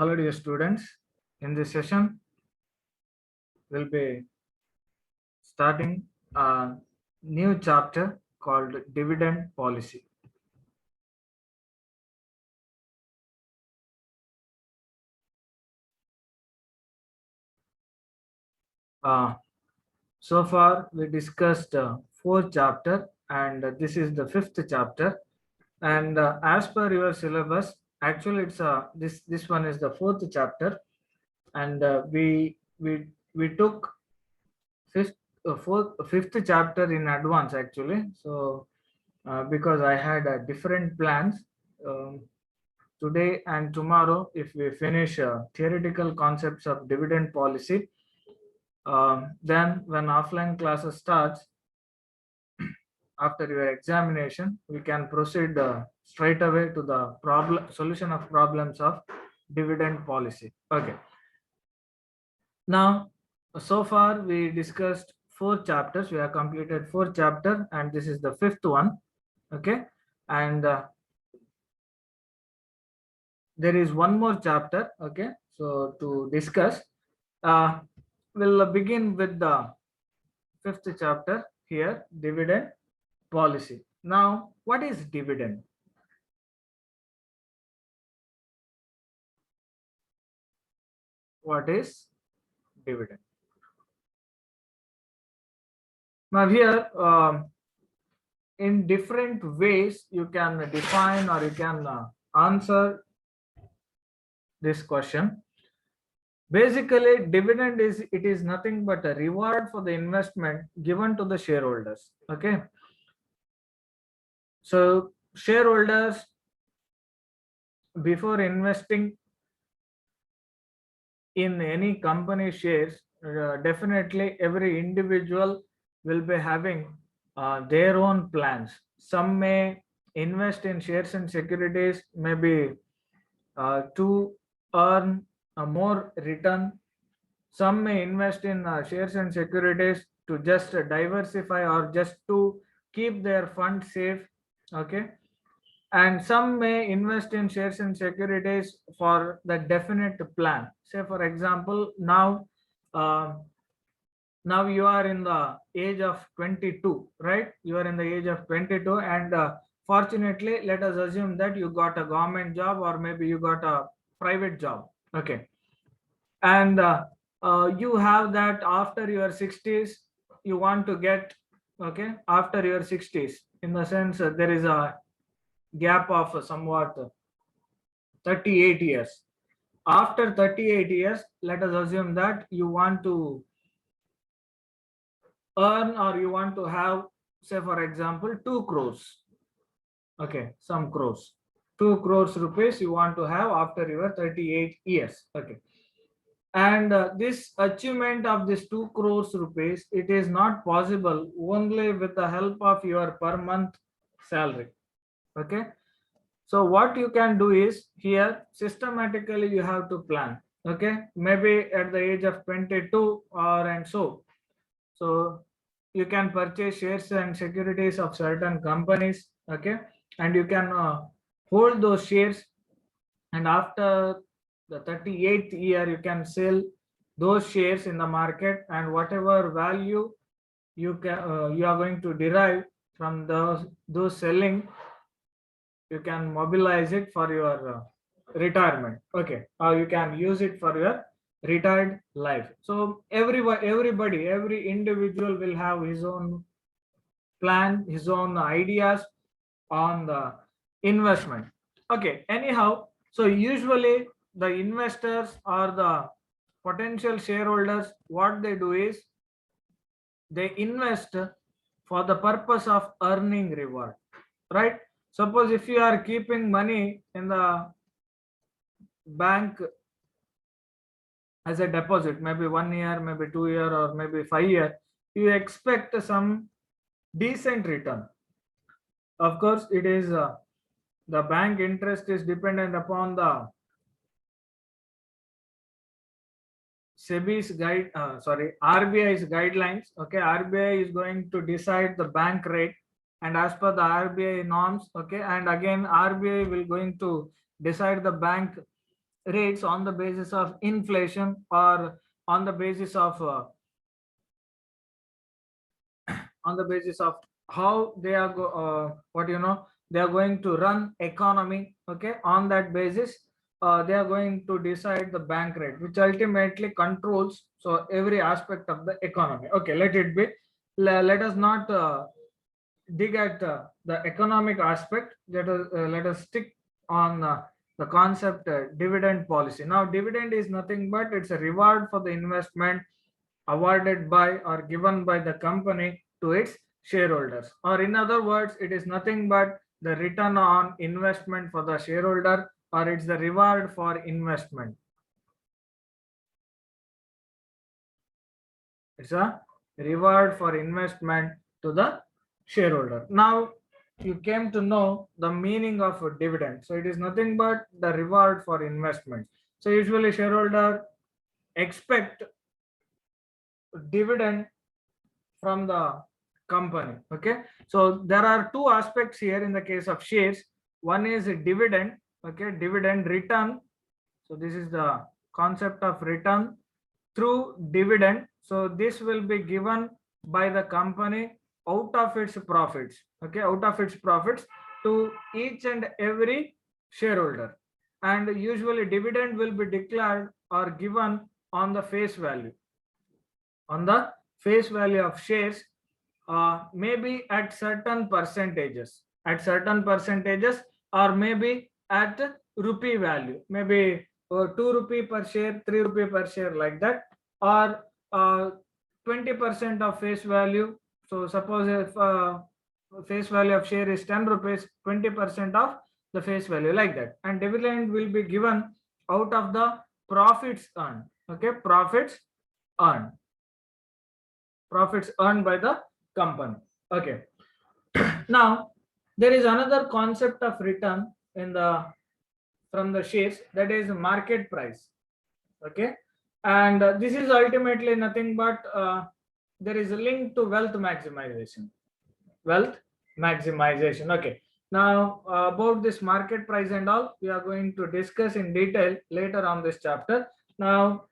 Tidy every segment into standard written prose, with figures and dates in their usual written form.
Hello dear students, in this session we'll be starting a new chapter called dividend policy. Uh, so far we discussed four chapter and this is the fifth chapter, and as per your syllabus actually it's this one is the fourth chapter, and we took fifth fifth chapter in advance actually. So because I had different plans, um, today and tomorrow if we finish theoretical concepts of dividend policy, then when offline classes starts after your examination we can proceed straight away to the problem solution of problems of dividend policy. Okay, now so far we discussed four chapters. We have completed four chapter and this is the fifth one. Okay, and there is one more chapter. Okay, so to discuss, uh, we'll begin with the fifth chapter here, dividend policy. Now what is dividend? What is dividend? Now here, in different ways you can define or you can answer this question. Basically dividend is nothing but a reward for the investment given to the shareholders. Okay, so shareholders, before investing in any company shares, definitely every individual will be having their own plans. Some may invest in shares and securities, maybe to earn a more return. Some may invest in shares and securities to just diversify or just to keep their fund safe. Okay, and some may invest in shares and securities for the definite plan. Say for example, uh, now you are in the age of 22, right? You are in the age of 22, and fortunately let us assume that you got a government job or maybe you got a private job. Okay, and you have that after your 60s you want to get, okay, after your 60s, in the sense there is a gap of somewhat 38 years. After 38 years, let us assume that you want to earn or you want to have, say for example, 2 crores. Okay, some crores. 2 crores rupees you want to have after your 38 years. Okay. And this achievement of this 2 crores rupees, it is not possible only with the help of your per month salary. Okay, so what you can do is here systematically you have to plan. Okay, maybe at the age of 22 or and so you can purchase shares and securities of certain companies. Okay, and you can hold those shares, and after the 38th year you can sell those shares in the market, and whatever value you are going to derive from those selling, you can mobilize it for your retirement. Okay, or you can use it for your retired life. So every individual will have his own plan, his own ideas on the investment. Okay, anyhow, so usually the investors or the potential shareholders, what they do is they invest for the purpose of earning reward, right? Suppose if you are keeping money in the bank as a deposit, maybe 1 year, maybe 2 year, or maybe 5 year, you expect some decent return. Of course it is the bank interest is dependent upon the SEBI's guide, RBI's guidelines. Okay, RBI is going to decide the bank rate, and as per the RBI norms. Okay, and again RBI will going to decide the bank rates on the basis of inflation or on the basis of how they are they are going to run economy. Okay, on that basis they are going to decide the bank rate, which ultimately controls so every aspect of the economy. Okay, let it be. Let us not dig at the economic aspect. Let us stick on the concept dividend policy. Now dividend is nothing but it's a reward for the investment awarded by or given by the company to its shareholders, or in other words it is nothing but the return on investment for the shareholder, or it's the reward for investment. It's a reward for investment to the shareholder. Now you came to know the meaning of a dividend. So it is nothing but the reward for investment. So usually shareholder expect dividend from the company. Okay, so there are two aspects here in the case of shares. One is a dividend. Okay, dividend return. So this is the concept of return through dividend. So this will be given by the company out of its profits. Okay, out of its profits to each and every shareholder, and usually dividend will be declared or given on the face value, on the face value of shares, maybe at certain percentages, or maybe at rupee value, maybe 2 rupee per share, 3 rupee per share, like that, or 20% of face value. So suppose if face value of share is 10 rupees, 20% of the face value, like that, and dividend will be given out of the profits earned. Okay, earned profits earned by the company. Okay, now there is another concept of return in the from the shares, that is market price. Okay, and this is ultimately nothing but there is a link to wealth maximization. Okay, now about this market price and all we are going to discuss in detail later on this chapter. Now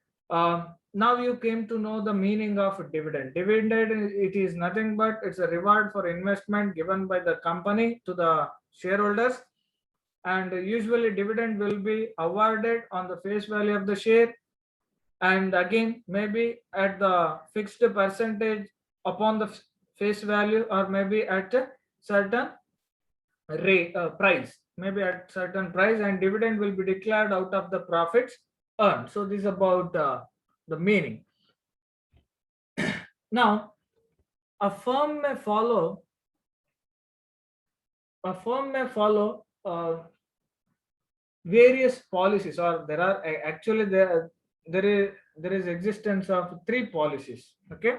now you came to know the meaning of dividend. Dividend, it is nothing but it's a reward for investment given by the company to the shareholders, and usually dividend will be awarded on the face value of the share, and again maybe at the fixed percentage upon the face value, or maybe at a certain rate price, maybe at certain price, and dividend will be declared out of the profits earned. So this is about the meaning. Now a firm may follow various policies, or there are actually there is existence of three policies. Okay,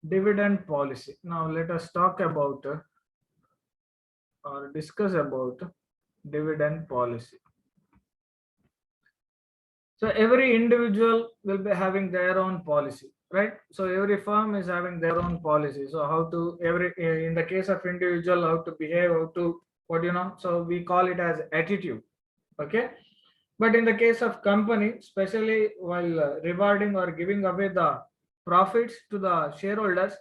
dividend policy. Now let us talk about or discuss about dividend policy. So every individual will be having their own policy, right? So every firm is having their own policy. So how to in the case of individual, how to behave, how to so we call it as attitude. Okay, but in the case of company, especially while rewarding or giving away the profits to the shareholders,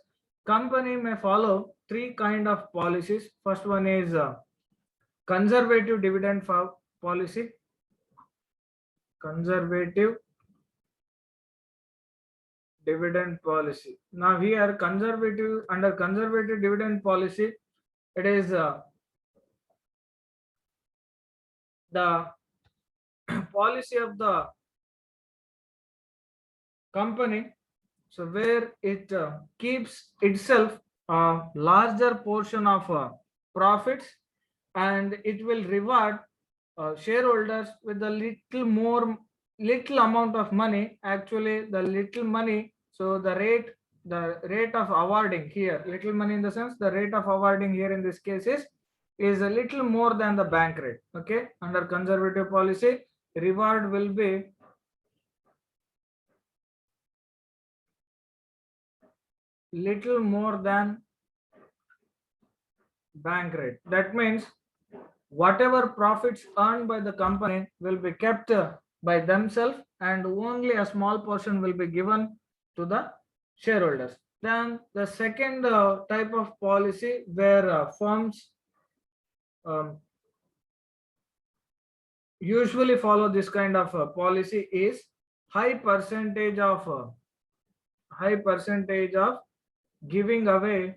company may follow three kind of policies. First one is conservative dividend policy. Conservative dividend policy. Now here under conservative dividend policy, it is the policy of the company, so where it keeps itself a larger portion of profits, and it will reward shareholders with a little amount of money, actually the little money. So the rate of awarding here, little money in the sense the rate of awarding here in this case is a little more than the bank rate. Okay, under conservative policy, reward will be little more than bank rate. That means whatever profits earned by the company will be kept by themselves, and only a small portion will be given to the shareholders. Then the second type of policy where firms um, usually follow this kind of policy is high percentage of high percentage of giving away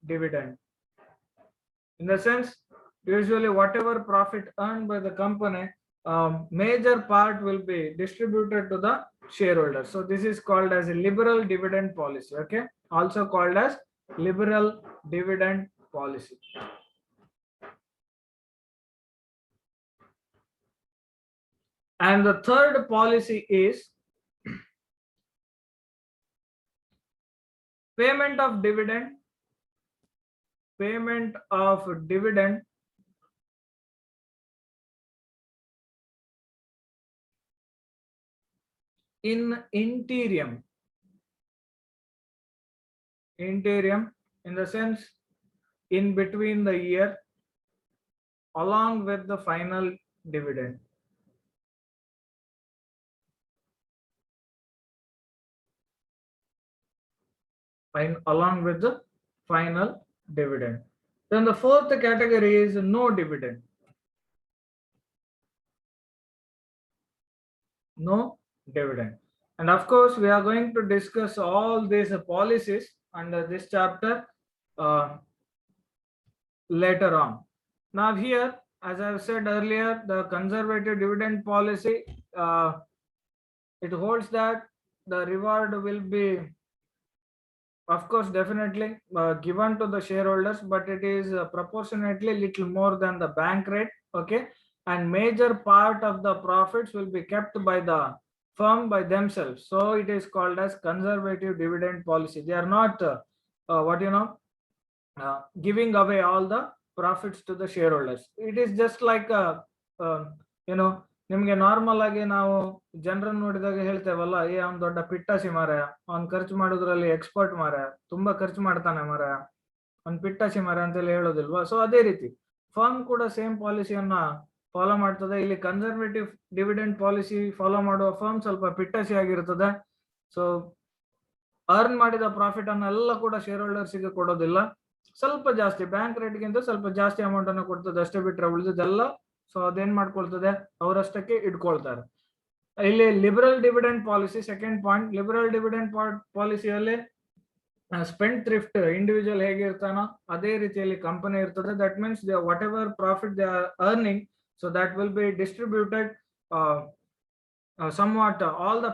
dividend. In the sense, usually whatever profit earned by the company, major part will be distributed to the shareholders. So this is called as a liberal dividend policy. Okay, also called as liberal dividend policy. And the third policy is payment of dividend. Payment of dividend in interim. Interim in the sense in between the year, along with the final dividend. Along with the final dividend. Then the fourth category is no dividend. No dividend. And of course, we are going to discuss all these policies under this chapter later on. Now here, as I've said earlier, the conservative dividend policy, it holds that the reward will be, of course, definitely given to the shareholders, but it is proportionately little more than the bank rate. Okay, and major part of the profits will be kept by the firm by themselves. So it is called as conservative dividend policy. They are not giving away all the profits to the shareholders. It is just like ನಿಮ್ಗೆ normal ಆಗಿ ನಾವು ಜನರನ್ನು ನೋಡಿದಾಗ ಹೇಳ್ತೇವಲ್ಲ, ಅವ್ನ್ ದೊಡ್ಡ ಪಿಟ್ಟಾಸಿ ಮಾರಾಯ, ಅವ್ನ್ ಖರ್ಚು ಮಾಡೋದ್ರಲ್ಲಿ ಎಕ್ಸ್ಪರ್ಟ್ ಮಾರಾಯ, ತುಂಬಾ ಖರ್ಚು ಮಾಡ್ತಾನೆ ಮಾರಾಯ, ಅವ್ನ್ ಪಿಟ್ಟಾಸಿ ಮಾರಾಯ ಅಂತೆಲ್ಲ ಹೇಳೋದಿಲ್ವಾ. ಸೊ ಅದೇ ರೀತಿ ಫರ್ಮ್ ಕೂಡ ಸೇಮ್ ಪಾಲಿಸಿಯನ್ನ ಫಾಲೋ ಮಾಡ್ತದೆ. ಇಲ್ಲಿ ಕನ್ಸರ್ವೇಟಿವ್ ಡಿವಿಡೆಂಡ್ ಪಾಲಿಸಿ ಫಾಲೋ ಮಾಡುವ ಫರ್ಮ್ ಸ್ವಲ್ಪ ಪಿಟ್ಟಾಸಿ ಆಗಿರ್ತದೆ. ಸೊ ಅರ್ನ್ ಮಾಡಿದ ಪ್ರಾಫಿಟ್ ಅನ್ನೆಲ್ಲ ಕೂಡ ಶೇರ್ ಹೋಲ್ಡರ್ಸ್ ಗೆ ಕೊಡೋದಿಲ್ಲ, ಸ್ವಲ್ಪ ಜಾಸ್ತಿ ಬ್ಯಾಂಕ್ ರೇಟ್ ಗಿಂತ ಸ್ವಲ್ಪ ಜಾಸ್ತಿ ಅಮೌಂಟ್ ಅನ್ನು ಕೊಡ್ತದೆ, ಅಷ್ಟೇ ಬಿಟ್ರೆ ಉಳಿದೆಲ್ಲ ಸೊ ಅದೇನ್ ಮಾಡ್ಕೊಳ್ತದೆ, ಅವರಷ್ಟಕ್ಕೆ ಇಟ್ಕೊಳ್ತಾರೆ. ಇಲ್ಲಿ liberal dividend policy second point. Liberal dividend ಪಾಲಿಸಿಯಲ್ಲಿ ಸ್ಪೆಂಡ್ ಥ್ರಿಫ್ಟ್ ಇಂಡಿವಿಜುವಲ್ ಹೇಗಿರ್ತಾನೋ ಅದೇ ರೀತಿಯಲ್ಲಿ ಕಂಪನಿ ಇರ್ತದೆ. That means whatever profit they are earning, so that will be distributed somewhat all the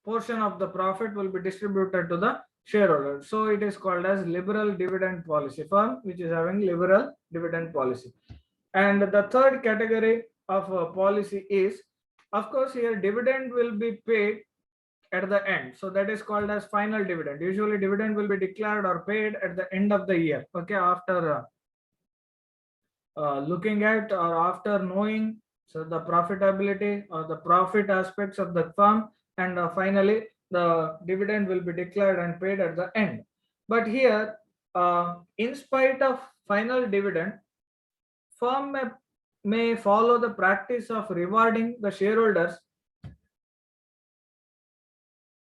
portion of the profit will be distributed to the shareholders. So it is called as liberal dividend policy, firm which is having liberal dividend policy. And the third category of policy is, of course, here dividend will be paid at the end. So that is called as final dividend. Usually dividend will be declared or paid at the end of the year. Okay, after looking at or after knowing so the profitability or the profit aspects of the firm, and finally the dividend will be declared and paid at the end. But here, in spite of final dividend, firm may follow the practice of rewarding the shareholders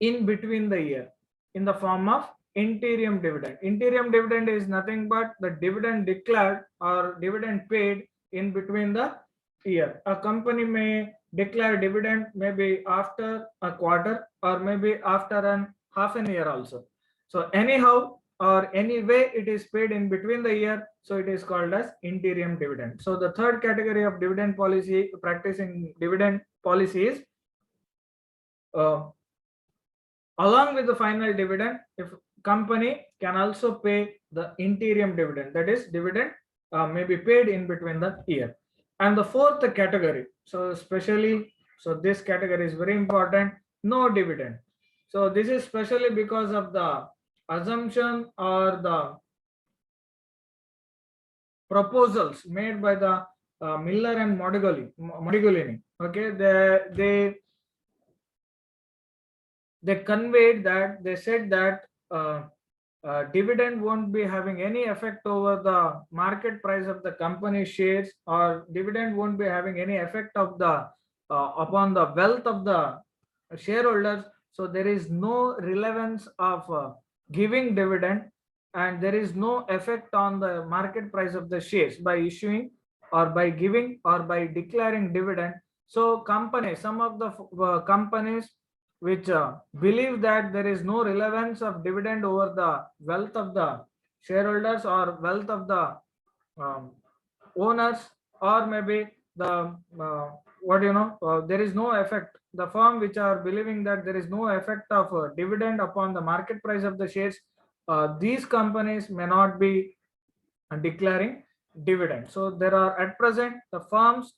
in between the year in the form of interim dividend. Interim dividend is nothing but the dividend declared or dividend paid in between the year. A company may declare dividend maybe after a quarter or maybe after an half an year also. So anyhow or any way it is paid in between the year, so it is called as interim dividend. So the third category of dividend policy, practicing dividend policy is along with the final dividend, if company can also pay the interim dividend, that is dividend may be paid in between the year. And the fourth category, so especially, so this category is very important, no dividend. So this is especially because of the assumption or the proposals made by the Miller and Modigolini. Okay, they conveyed that, they said that dividend won't be having any effect over the market price of the company shares, or dividend won't be having any effect of the upon the wealth of the shareholders. So there is no relevance of giving dividend, and there is no effect on the market price of the shares by issuing or by giving or by declaring dividend. So companies, some of the companies which believe that there is no relevance of dividend over the wealth of the shareholders or wealth of the um, owners, or maybe the there is no effect, the firm which are believing that there is no effect of dividend upon the market price of the shares, these companies may not be declaring dividend. So there are at present the firms,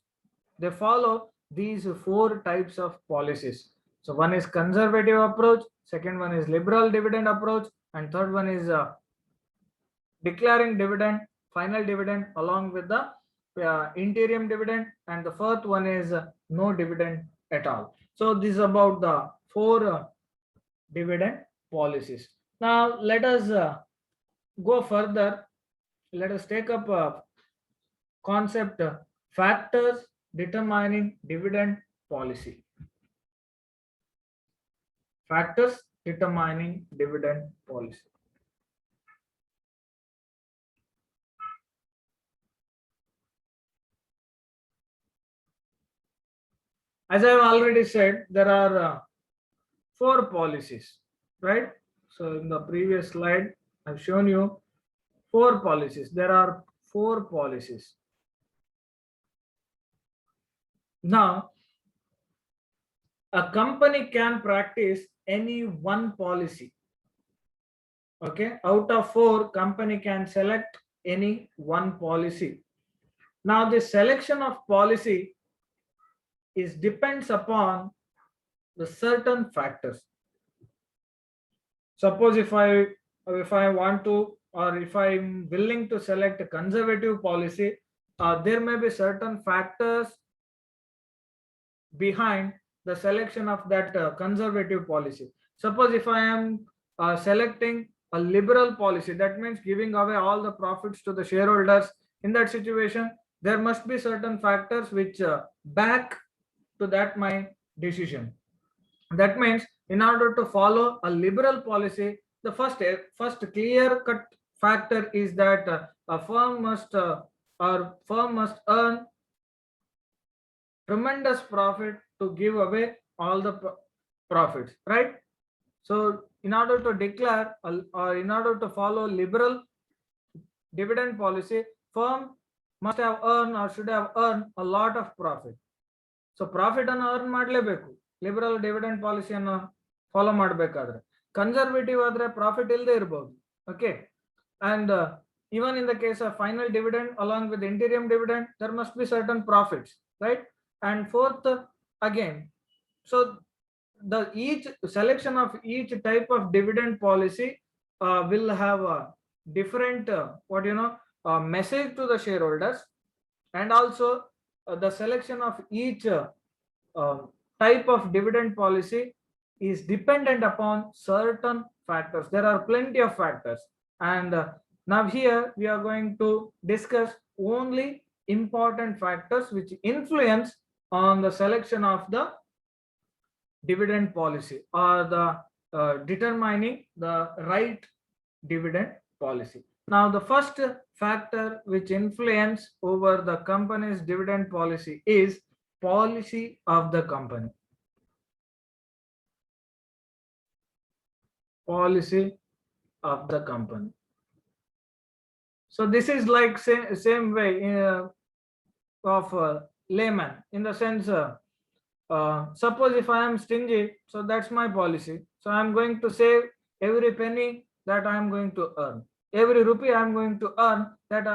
they follow these four types of policies. So one is conservative approach, second one is liberal dividend approach, and third one is declaring dividend, final dividend along with the interim dividend, and the fourth one is no dividend at all. So this is about the four dividend policies. Now let us go further. Let us take up a concept, factors determining dividend policy. Factors determining dividend policy. As I have already said, there are four policies, right? So in the previous slide, I've shown you four policies. There are four policies. Now, a company can practice any one policy. Okay, out of four, company can select any one policy. Now, the selection of policy is depends upon the certain factors. Suppose if I want to, or if I'm willing to select a conservative policy, there may be certain factors behind the selection of that conservative policy. Suppose if I am selecting a liberal policy, that means giving away all the profits to the shareholders. In that situation, there must be certain factors which back to that my decision. That means in order to follow a liberal policy, the first clear cut factor is that a firm must earn tremendous profit to give away all the profits, right? So in order to declare or in order to follow liberal dividend policy, firm must have earned or should have earned a lot of profit. So profit ಅನ್ನು earn ಮಾಡಲೇಬೇಕು liberal dividend ಪಾಲಿಸಿಯನ್ನು follow ಮಾಡಬೇಕಾದ್ರೆ. Conservative ಆದ್ರೆ profit ಇಲ್ಲದೆ ಇರಬಹುದು. Okay, and even in the case of final dividend along with interim dividend, there must be certain profits, right? And fourth, again, so the each selection of each type of dividend policy will have a different message to the shareholders, and also the selection of each type of dividend policy is dependent upon certain factors. There are plenty of factors, and now here we are going to discuss only important factors which influence on the selection of the dividend policy, or the determining the right dividend policy. Now the first factor which influence over the company's dividend policy is policy of the company. Policy of the company. So this is like same way of layman, in the sense suppose if I am stingy, so that's my policy. So I am going to save every penny that I am going to earn, every rupee I am going to earn, that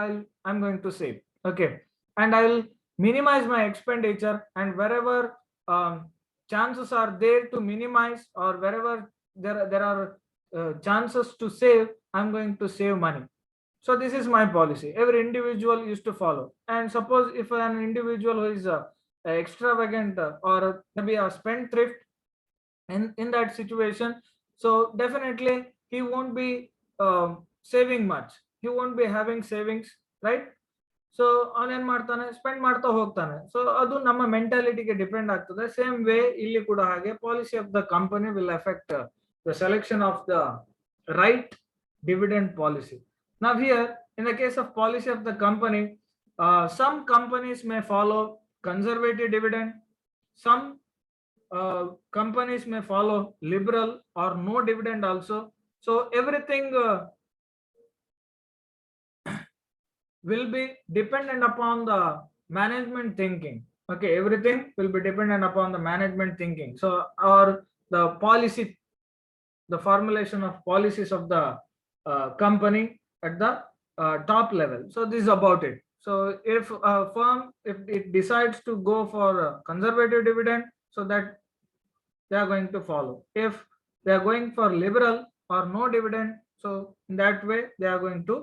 I'm going to save. Okay, and I will minimize my expenditure, and wherever chances are there to minimize, or wherever there are chances to save, I'm going to save money. So this is my policy. Every individual used to follow. And suppose if an individual who is extravagant or maybe a spendthrift in that situation, so definitely he won't be saving much. He won't be having savings, right? So ಅವನೇನ್ ಮಾಡ್ತಾನೆ, spend ಮಾಡ್ತಾ ಹೋಗ್ತಾನೆ. So ಅದು ನಮ್ಮ ಮೆಂಟಾಲಿಟಿಗೆ depend ಆಗ್ತದೆ. Same way ಇಲ್ಲಿ ಕೂಡ ಹಾಗೆ policy of the company will effect the selection of the right dividend policy. Now here, in the case of policy of the company, some companies may follow conservative dividend, some companies may follow liberal or no dividend also. So everything will be dependent upon the management thinking. Okay, everything will be dependent upon the management thinking. So or the policy, the formulation of policies of the company at the top level. So this is about it. So if a firm, if it decides to go for a conservative dividend, so that they are going to follow. If they are going for liberal or no dividend, so in that way they are going to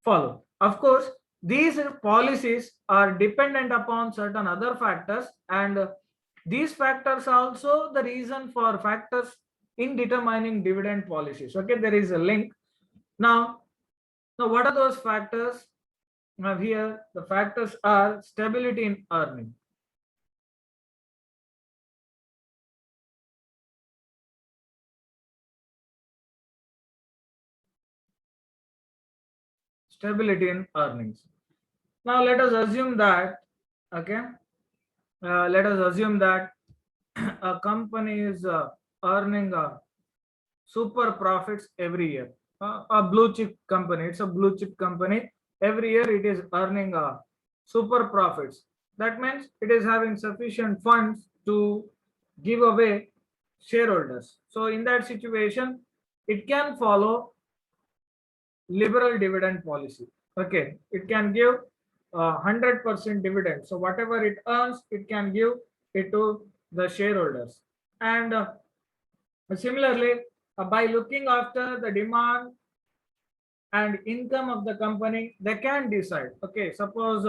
follow. Of course, these policies are dependent upon certain other factors, and these factors are also the reason for factors in determining dividend policies. Okay, there is a link. Now what are those factors? Now here the factors are stability in earning. Stability in earnings. Now let us assume that, okay, let us assume that a company is earning super profits every year. A blue chip company, it's a blue chip company. Every year it is earning super profits. That means it is having sufficient funds to give away shareholders. So in that situation, it can follow liberal dividend policy. Okay, it can give 100% dividend. So whatever it earns, it can give it to the shareholders. And similarly, by looking after the demand and income of the company, they can decide, okay, suppose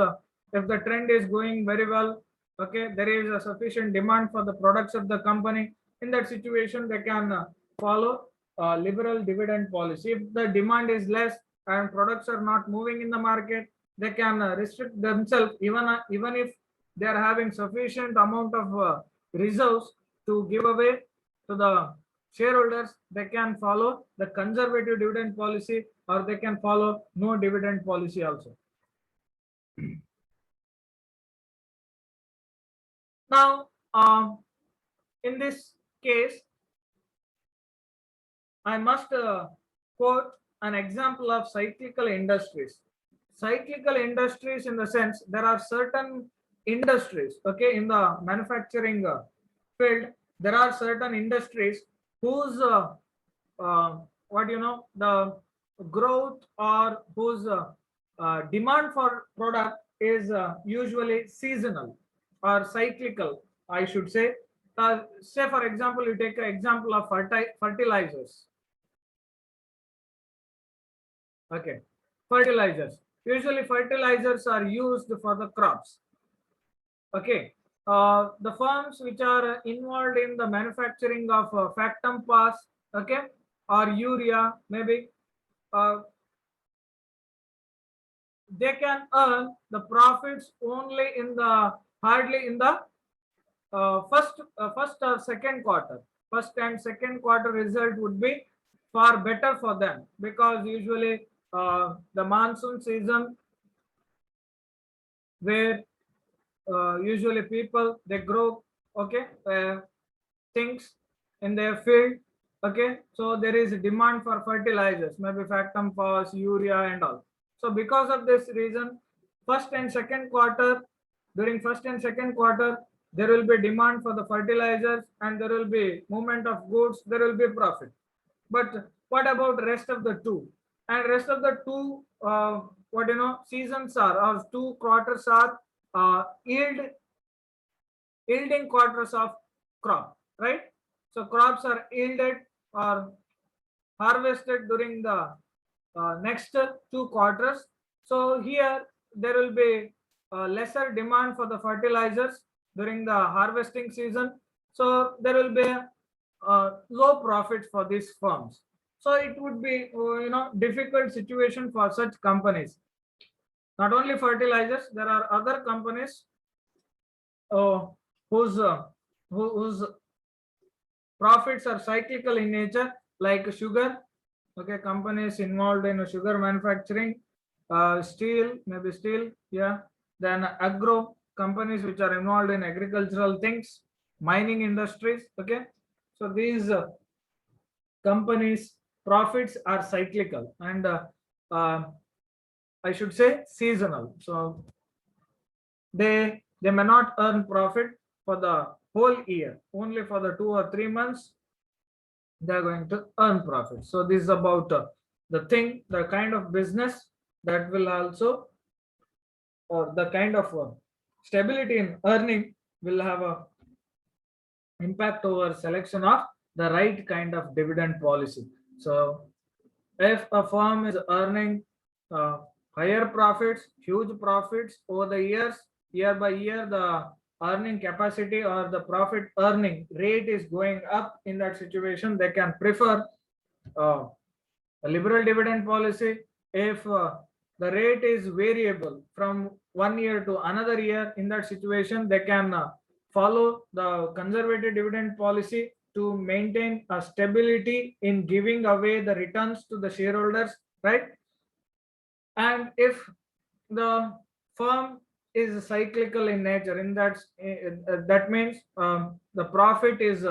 if the trend is going very well, okay, there is a sufficient demand for the products of the company. In that situation, they can follow liberal dividend policy. If the demand is less and products are not moving in the market, they can restrict themselves. Even if they are having sufficient amount of reserves to give away to the shareholders, they can follow the conservative dividend policy, or they can follow no dividend policy also. Now in this case, I must quote an example of cyclical industries. Cyclical industries in the sense, there are certain industries, okay, in the manufacturing field, there are certain industries whose what you know, the growth or whose demand for product is usually seasonal or cyclical, I should say. Say for example, you take an example of fertilizers. Okay, fertilizers. Usually fertilizers are used for the crops. Okay, the firms which are involved in the manufacturing of Factum Pass, okay, or urea, maybe they can earn the profits only in the hardly in the first or second quarter. First and second quarter result would be far better for them, because usually the monsoon season, where usually people they grow, okay, things in their field. Okay, so there is a demand for fertilizers, maybe Factum Pass, urea and all. So because of this reason, first and second quarter, during first and second quarter, there will be demand for the fertilizers, and there will be movement of goods, there will be profit. But what about rest of the two? And rest of the two what you know, seasons are, or 2 quarters are yielding quarters of crop, right? So crops are yielded or harvested during the next 2 quarters. So here there will be lesser demand for the fertilizers during the harvesting season. So there will be low profits for these firms. So it would be difficult situation for such companies. Not only fertilizers, there are other companies uh, whose whose profits are cyclical in nature, like sugar. Okay, companies involved in sugar manufacturing, steel, maybe steel, yeah. Then agro companies which are involved in agricultural things, mining industries. Okay, so these companies' profits are cyclical and uh, I should say seasonal. So they may not earn profit for the whole year. Only for the 2 or 3 months they are going to earn profit. So this is about the kind of business that will also, or the kind of stability in earning will have a impact over selection of the right kind of dividend policy. So if a firm is earning uh, higher profits, huge profits over the years, year by year, the earning capacity or the profit earning rate is going up, in that situation, they can prefer uh, a liberal dividend policy. If the rate is variable from 1 year to another year, in that situation, they can follow the conservative dividend policy to maintain a stability in giving away the returns to the shareholders, right? And if the firm is cyclical in nature, in that means the profit is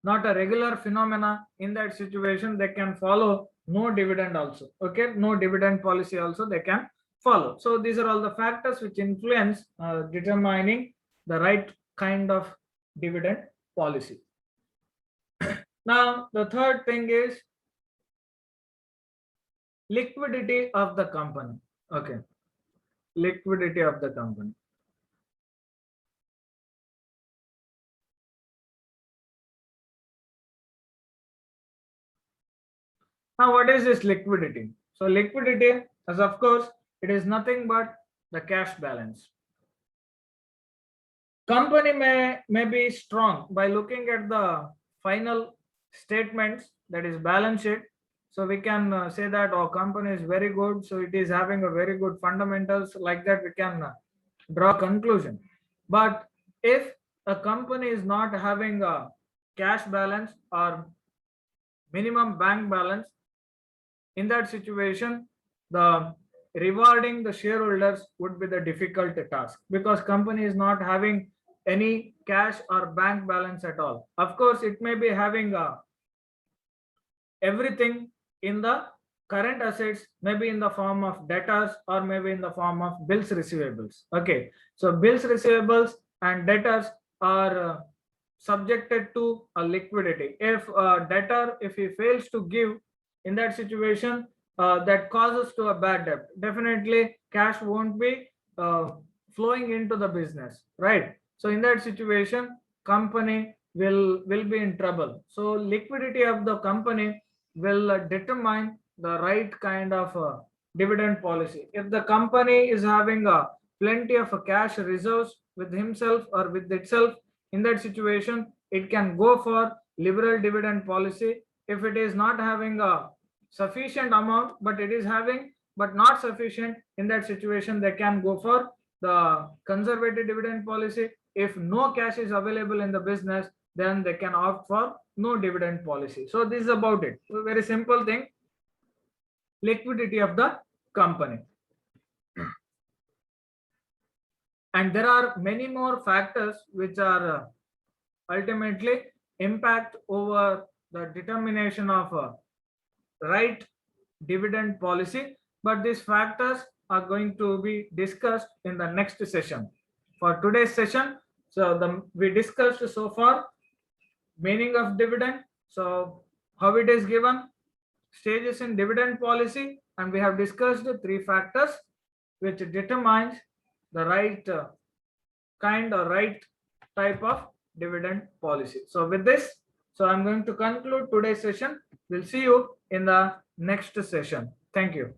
not a regular phenomena, in that situation they can follow no dividend also. Okay, no dividend policy also they can follow. So these are all the factors which influence determining the right kind of dividend policy. Now the third thing is liquidity of the company. Okay, liquidity of the company. Now what is this liquidity? So liquidity, as of course, it is nothing but the cash balance. Company may be strong by looking at the final statements, that is balance sheet. So we can say that our company is very good, so it is having a very good fundamentals, like that we can draw a conclusion. But if a company is not having a cash balance or minimum bank balance, in that situation the rewarding the shareholders would be the difficult task, because company is not having any cash or bank balance at all. Of course it may be having everything in the current assets, maybe in the form of debtors or maybe in the form of bills receivables. Okay, so bills receivables and debtors are subjected to a liquidity. If a debtor, if he fails to give, in that situation that causes to a bad debt, definitely cash won't be flowing into the business, right? So in that situation company will be in trouble. So liquidity of the company will determine the right kind of dividend policy. If the company is having plenty of cash reserves with himself or with itself, in that situation it can go for liberal dividend policy. If it is not having a sufficient amount, but it is having but not sufficient, in that situation they can go for the conservative dividend policy. If no cash is available in the business, then they can opt for no dividend policy. So this is about it. So very simple thing, liquidity of the company. And there are many more factors which are ultimately impact over the determination of right dividend policy, but these factors are going to be discussed in the next session. For today's session, so we discussed so far meaning of dividend, so how it is given, stages in dividend policy, and we have discussed the three factors which determines the right kind or right type of dividend policy. So with this, so I'm going to conclude today's session. We'll see you in the next session. Thank you.